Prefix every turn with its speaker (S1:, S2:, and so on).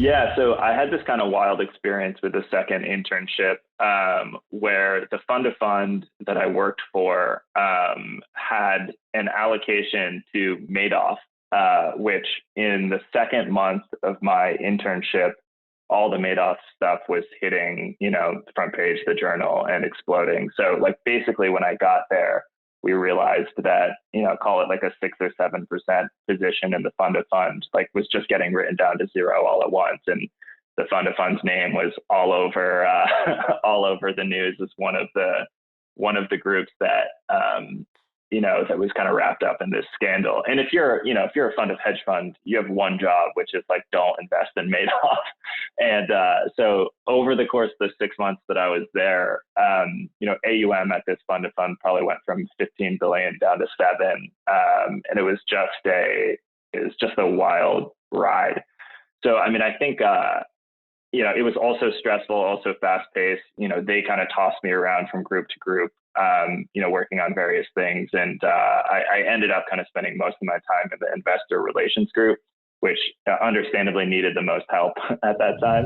S1: Yeah, so I had this kind of wild experience with the second internship, where the fund of fund that I worked for had an allocation to Madoff, which in the second month of my internship, all the Madoff stuff was hitting, the front page of the journal and exploding. So like basically when I got there, we realized that, call it like a 6 or 7% position in the fund of funds, like was just getting written down to zero all at once. And the fund of funds name was all over, all over the news as one of the groups that, that was kind of wrapped up in this scandal. And if you're a fund of hedge fund, you have one job, which is like, don't invest in Madoff. And so over the course of the 6 months that I was there, AUM at this fund of fund probably went from 15 billion down to 7. And it was just a wild ride. So, I mean, I think, it was also stressful, also fast paced. They kind of tossed me around from group to group, working on various things. And I ended up kind of spending most of my time in the investor relations group, which understandably needed the most help at that time.